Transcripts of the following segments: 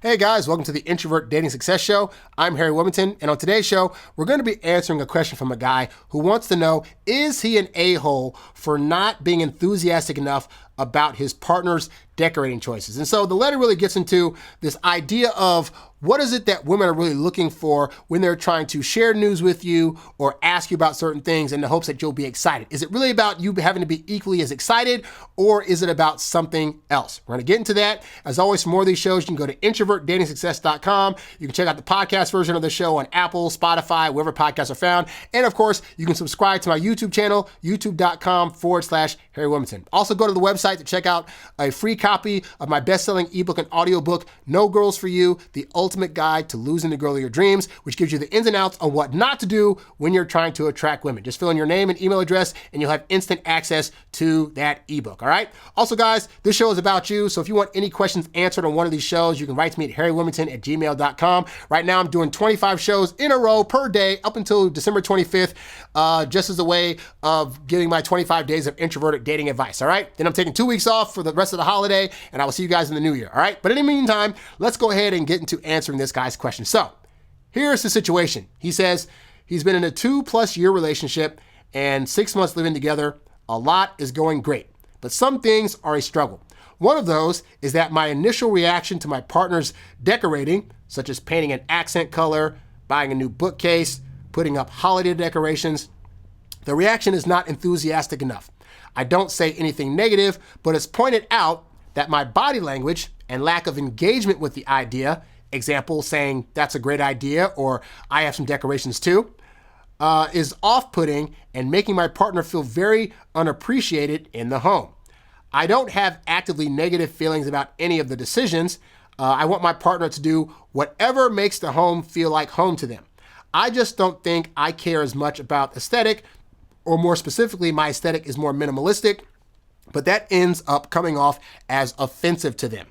Hey guys, welcome to the Introvert Dating Success Show. I'm Harry Wilmington, and on today's show, we're going to be answering a question from a guy who wants to know, is he an a-hole for not being enthusiastic enough about his partner's decorating choices? And so the letter really gets into this idea of what is it that women are really looking for when they're trying to share news with you or ask you about certain things in the hopes that you'll be excited. Is it really about you having to be equally as excited, or is it about something else? We're going to get into that. As always, for more of these shows, you can go to introvertdatingsuccess.com. You can check out the podcast version of the show on Apple, Spotify, wherever podcasts are found. And of course, you can subscribe to my YouTube channel, youtube.com/Harry Wilmington. Also go to the website to check out a free copy of my best-selling ebook and audiobook, No Girls For You, The Ultimate Guide to Losing the Girl of Your Dreams, which gives you the ins and outs on what not to do when you're trying to attract women. Just fill in your name and email address and you'll have instant access to that ebook, all right? Also, guys, this show is about you, so if you want any questions answered on one of these shows, you can write to me at harrywilmington@gmail.com. Right now, I'm doing 25 shows in a row per day up until December 25th, just as a way of giving my 25 days of introverted dating advice, all right? Then I'm taking 2 weeks off for the rest of the holiday, and I will see you guys in the new year, all right? But in the meantime, let's go ahead and get into answering this guy's question. So here's the situation. He says he's been in a 2+ year relationship and 6 months living together. A lot is going great, but some things are a struggle. One of those is that my initial reaction to my partner's decorating, such as painting an accent color, buying a new bookcase, putting up holiday decorations, the reaction is not enthusiastic enough. I don't say anything negative, but it's pointed out that my body language and lack of engagement with the idea, example saying that's a great idea or I have some decorations too, is off-putting and making my partner feel very unappreciated in the home. I don't have actively negative feelings about any of the decisions. I want my partner to do whatever makes the home feel like home to them. I just don't think I care as much about aesthetic, or more specifically, my aesthetic is more minimalistic, but that ends up coming off as offensive to them.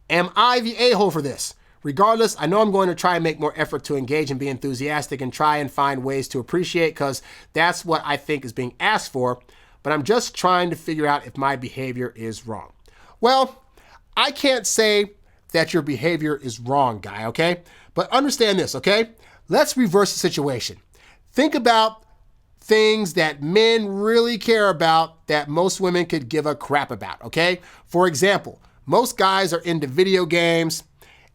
Am I the a-hole for this? Regardless, I know I'm going to try and make more effort to engage and be enthusiastic and try and find ways to appreciate, because that's what I think is being asked for, but I'm just trying to figure out if my behavior is wrong. Well, I can't say that your behavior is wrong, guy, okay? But understand this, okay? Let's reverse the situation. Think about things that men really care about that most women could give a crap about, okay? For example, most guys are into video games,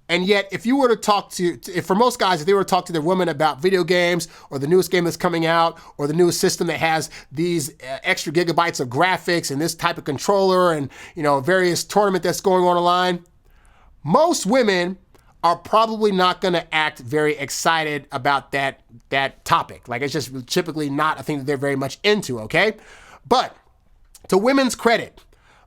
and yet if you were to talk to, for most guys, if they were to talk to their women about video games or the newest game that's coming out or the newest system that has these extra gigabytes of graphics and this type of controller and, you know, various tournament that's going on online, most women are probably not going to act very excited about that topic. Like, it's just typically not a thing that they're very much into, okay? But to women's credit,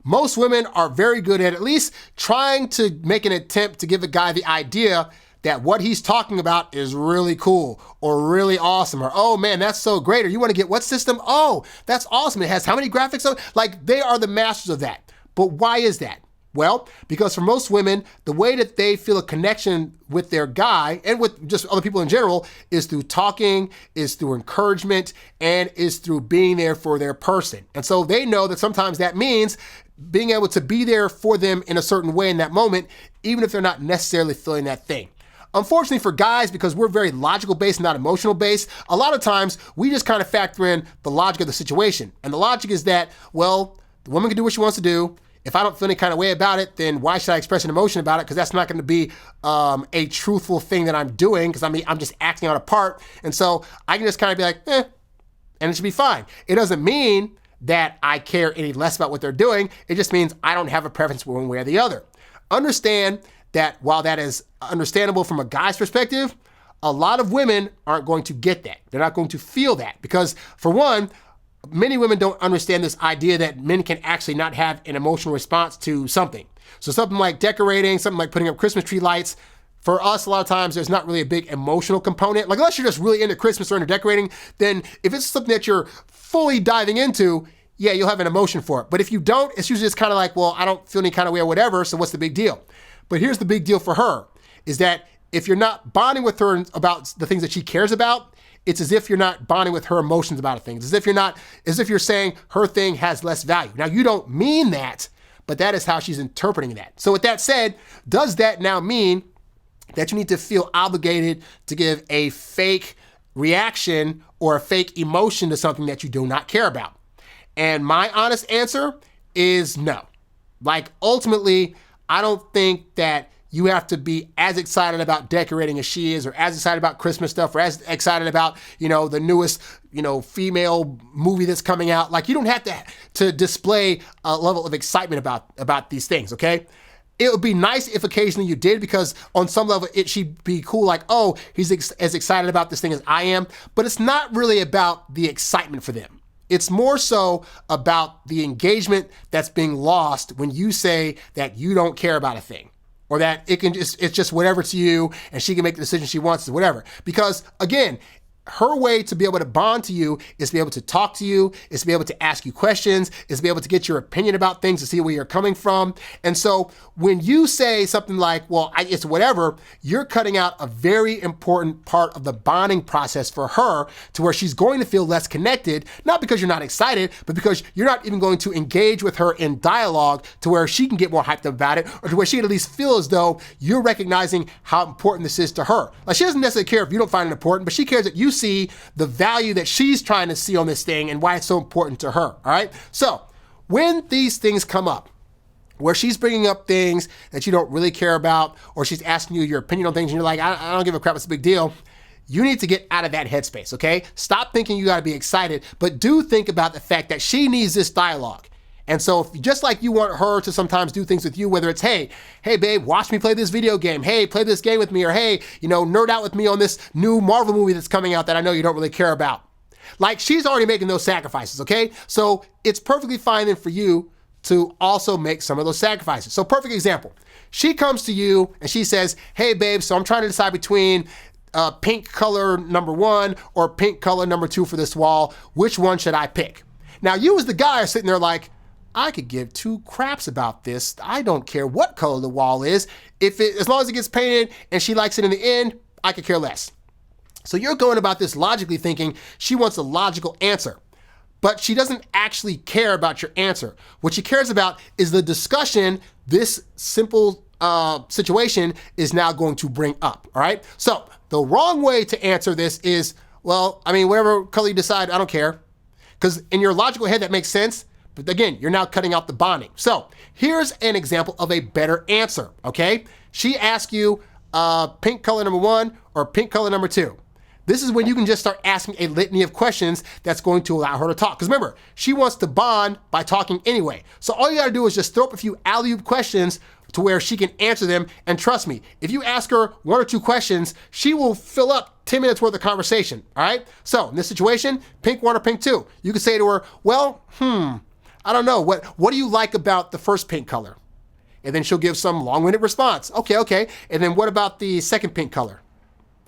most women are very good at least trying to make an attempt to give a guy the idea that what he's talking about is really cool or really awesome, or, oh man, that's so great, or you want to get what system? Oh, that's awesome. It has how many graphics on it? Like, they are the masters of that. But why is that? Well, because for most women, the way that they feel a connection with their guy and with just other people in general is through talking, is through encouragement, and is through being there for their person. And so they know that sometimes that means being able to be there for them in a certain way in that moment, even if they're not necessarily feeling that thing. Unfortunately for guys, because we're very logical based, not emotional based, a lot of times we just kind of factor in the logic of the situation. And the logic is that, well, the woman can do what she wants to do. If I don't feel any kind of way about it, then why should I express an emotion about it? Because that's not going to be a truthful thing that I'm doing, because I'm just acting out a part. And so I can just kind of be like, and it should be fine. It doesn't mean that I care any less about what they're doing. It just means I don't have a preference one way or the other. Understand that while that is understandable from a guy's perspective, a lot of women aren't going to get that. They're not going to feel that because, for one, many women don't understand this idea that men can actually not have an emotional response to something. So something like decorating, something like putting up Christmas tree lights, for us, a lot of times, there's not really a big emotional component. Like, unless you're just really into Christmas or into decorating, then if it's something that you're fully diving into, yeah, you'll have an emotion for it. But if you don't, it's usually just kind of like, well, I don't feel any kind of way or whatever, so what's the big deal? But here's the big deal for her, is that if you're not bonding with her about the things that she cares about, it's as if you're not bonding with her emotions about things, as if you're saying her thing has less value. Now, you don't mean that, but that is how she's interpreting that. So with that said, does that now mean that you need to feel obligated to give a fake reaction or a fake emotion to something that you do not care about. And my honest answer is no. Like, ultimately, I don't think that you have to be as excited about decorating as she is, or as excited about Christmas stuff, or as excited about, the newest, female movie that's coming out. Like, you don't have to display a level of excitement about these things, okay? It would be nice if occasionally you did, because on some level it should be cool, like, oh, he's as excited about this thing as I am. But it's not really about the excitement for them. It's more so about the engagement that's being lost when you say that you don't care about a thing, or that it's just whatever to you, and she can make the decision she wants, or whatever. Because again, her way to be able to bond to you is to be able to talk to you, is to be able to ask you questions, is to be able to get your opinion about things, to see where you're coming from. And so when you say something like, well, it's whatever, you're cutting out a very important part of the bonding process for her, to where she's going to feel less connected, not because you're not excited, but because you're not even going to engage with her in dialogue to where she can get more hyped up about it, or to where she can at least feel as though you're recognizing how important this is to her. Like, she doesn't necessarily care if you don't find it important, but she cares that you see the value that she's trying to see on this thing and why it's so important to her. All right. So when these things come up, where she's bringing up things that you don't really care about, or she's asking you your opinion on things and you're like, I don't give a crap, it's a big deal, you need to get out of that headspace. Okay. Stop thinking you got to be excited, but do think about the fact that she needs this dialogue. And so if, just like you want her to sometimes do things with you, whether it's, hey babe, watch me play this video game. Hey, play this game with me. Or hey, nerd out with me on this new Marvel movie that's coming out that I know you don't really care about. Like, she's already making those sacrifices, okay? So it's perfectly fine then for you to also make some of those sacrifices. So perfect example. She comes to you and she says, hey babe, so I'm trying to decide between pink color number 1 or pink color number 2 for this wall. Which one should I pick? Now, you as the guy are sitting there like, I could give 2 craps about this. I don't care what color the wall is. As long as it gets painted and she likes it in the end, I could care less. So you're going about this logically, thinking she wants a logical answer, but she doesn't actually care about your answer. What she cares about is the discussion this simple situation is now going to bring up, all right? So the wrong way to answer this is, well, whatever color you decide, I don't care. Because in your logical head, that makes sense. But again, you're now cutting out the bonding. So here's an example of a better answer, okay? She asks you pink color number 1 or pink color number 2. This is when you can just start asking a litany of questions that's going to allow her to talk. Because remember, she wants to bond by talking anyway. So all you gotta do is just throw up a few alley-oop questions to where she can answer them. And trust me, if you ask her 1 or 2 questions, she will fill up 10 minutes worth of conversation, all right? So in this situation, pink 1 or pink 2, you can say to her, well, I don't know. What do you like about the first pink color? And then she'll give some long-winded response. Okay. And then what about the second pink color?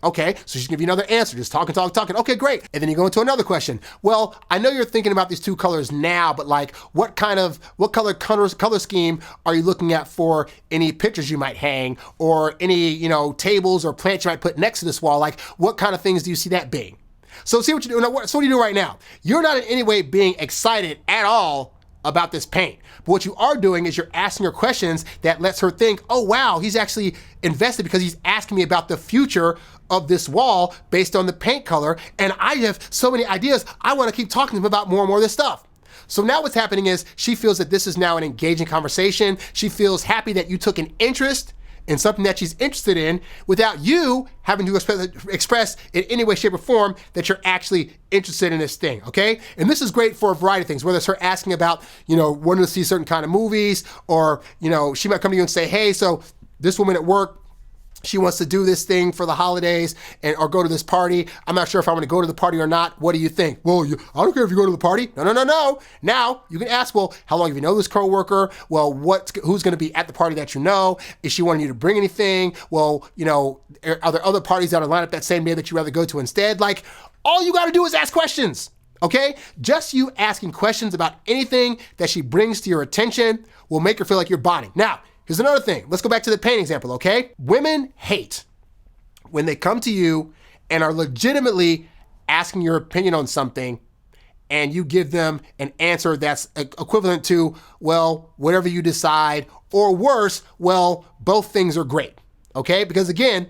Okay, so she's gonna give you another answer, just talking. Okay, great. And then you go into another question. Well, I know you're thinking about these 2 colors now, but like, what color scheme are you looking at for any pictures you might hang, or any, tables or plants you might put next to this wall? Like, what kind of things do you see that being? So see what you do. So what do you do right now? You're not in any way being excited at all about this paint. But what you are doing is you're asking her questions that lets her think, oh wow, he's actually invested because he's asking me about the future of this wall based on the paint color. And I have so many ideas. I want to keep talking to him about more and more of this stuff. So now what's happening is she feels that this is now an engaging conversation. She feels happy that you took an interest in something that she's interested in without you having to express in any way, shape, or form that you're actually interested in this thing, okay? And this is great for a variety of things, whether it's her asking about, wanting to see certain kind of movies, or, she might come to you and say, hey, so this woman at work, she wants to do this thing for the holidays or go to this party. I'm not sure if I want to go to the party or not. What do you think? Well, I don't care if you go to the party. No. Now you can ask, well, how long have you known this coworker? Well, who's going to be at the party that you know? Is she wanting you to bring anything? Well, are there other parties that are lined up that same day that you'd rather go to instead? Like, all you got to do is ask questions, okay? Just you asking questions about anything that she brings to your attention will make her feel like you're bonding. Now, here's another thing. Let's go back to the paint example, okay? Women hate when they come to you and are legitimately asking your opinion on something, and you give them an answer that's equivalent to, well, whatever you decide, or worse, well, both things are great, okay? Because again,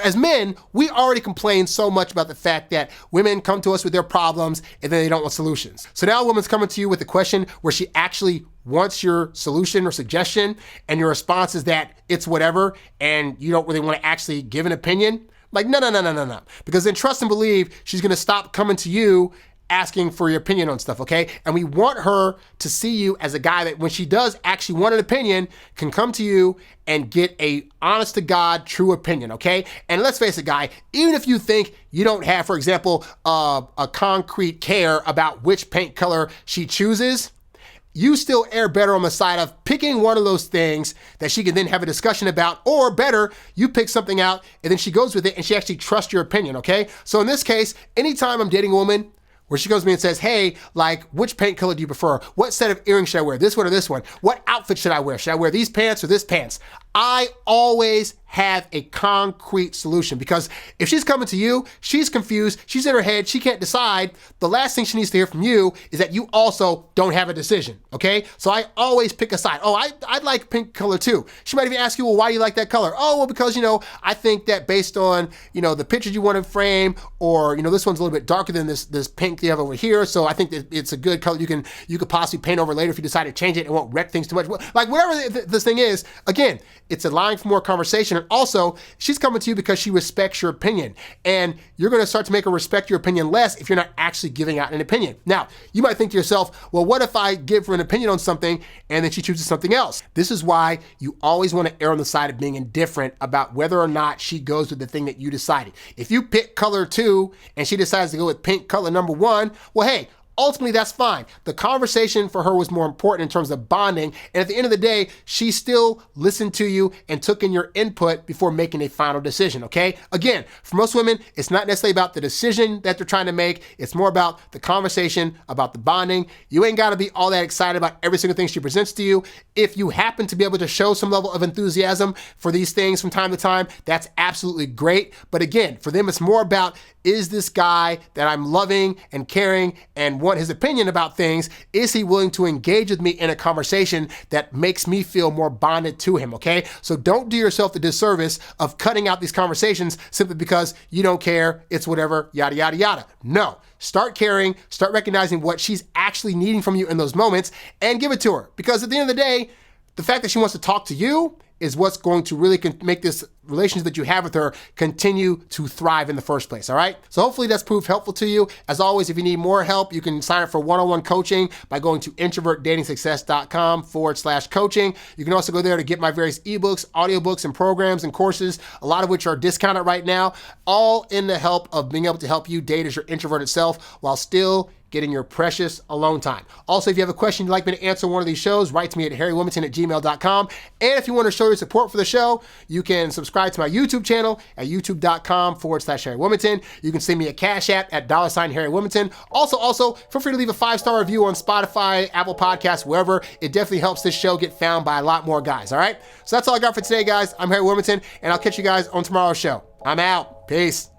as men, we already complain so much about the fact that women come to us with their problems and then they don't want solutions. So now a woman's coming to you with a question where she actually wants your solution or suggestion, and your response is that it's whatever, and you don't really want to actually give an opinion. Like, no. Because then trust and believe she's going to stop coming to you asking for your opinion on stuff, okay? And we want her to see you as a guy that when she does actually want an opinion, can come to you and get a honest to God, true opinion, okay? And let's face it, guy, even if you think you don't have, for example, a concrete care about which paint color she chooses, you still err better on the side of picking one of those things that she can then have a discussion about, or better, you pick something out and then she goes with it and she actually trusts your opinion, okay? So in this case, anytime I'm dating a woman where she goes to me and says, hey, like, which paint color do you prefer? What set of earrings should I wear? This one or this one? What outfit should I wear? Should I wear these pants or this pants? I always have a concrete solution, because if she's coming to you, she's confused, she's in her head, she can't decide. The last thing she needs to hear from you is that you also don't have a decision, okay? So I always pick a side. Oh, I'd like pink color too. She might even ask you, well, why do you like that color? Oh, well, because, I think that based on, the pictures you want to frame, or, this one's a little bit darker than this pink you have over here, so I think that it's a good color you could possibly paint over later if you decide to change it. It won't wreck things too much. Like, whatever this thing is, again, it's allowing for more conversation. And also, she's coming to you because she respects your opinion. And you're going to start to make her respect your opinion less if you're not actually giving out an opinion. Now, you might think to yourself, well, what if I give her an opinion on something and then she chooses something else? This is why you always want to err on the side of being indifferent about whether or not she goes with the thing that you decided. If you pick color 2 and she decides to go with pink color number 1, well, hey, ultimately, that's fine. The conversation for her was more important in terms of bonding. And at the end of the day, she still listened to you and took in your input before making a final decision, okay? Again, for most women, it's not necessarily about the decision that they're trying to make. It's more about the conversation, about the bonding. You ain't got to be all that excited about every single thing she presents to you. If you happen to be able to show some level of enthusiasm for these things from time to time, that's absolutely great. But again, for them, it's more about, is this guy that I'm loving and caring and want his opinion about things, is he willing to engage with me in a conversation that makes me feel more bonded to him, okay? So don't do yourself the disservice of cutting out these conversations simply because you don't care, it's whatever, yada, yada, yada. No, start caring, start recognizing what she's actually needing from you in those moments and give it to her. Because at the end of the day, the fact that she wants to talk to you is what's going to really make this relationship that you have with her continue to thrive in the first place, all right? So hopefully that's proved helpful to you. As always, if you need more help, you can sign up for one-on-one coaching by going to introvertdatingsuccess.com/coaching. You can also go there to get my various eBooks, audiobooks, and programs and courses, a lot of which are discounted right now, all in the help of being able to help you date as your introverted self while still getting your precious alone time. Also, if you have a question you'd like me to answer on one of these shows, write to me at HarryWilmington@gmail.com. And if you want to show your support for the show, you can subscribe to my YouTube channel at youtube.com/HarryWilmington. You can send me a Cash App at $HarryWilmington. Also, feel free to leave a 5-star review on Spotify, Apple Podcasts, wherever. It definitely helps this show get found by a lot more guys, all right? So that's all I got for today, guys. I'm Harry Wilmington, and I'll catch you guys on tomorrow's show. I'm out. Peace.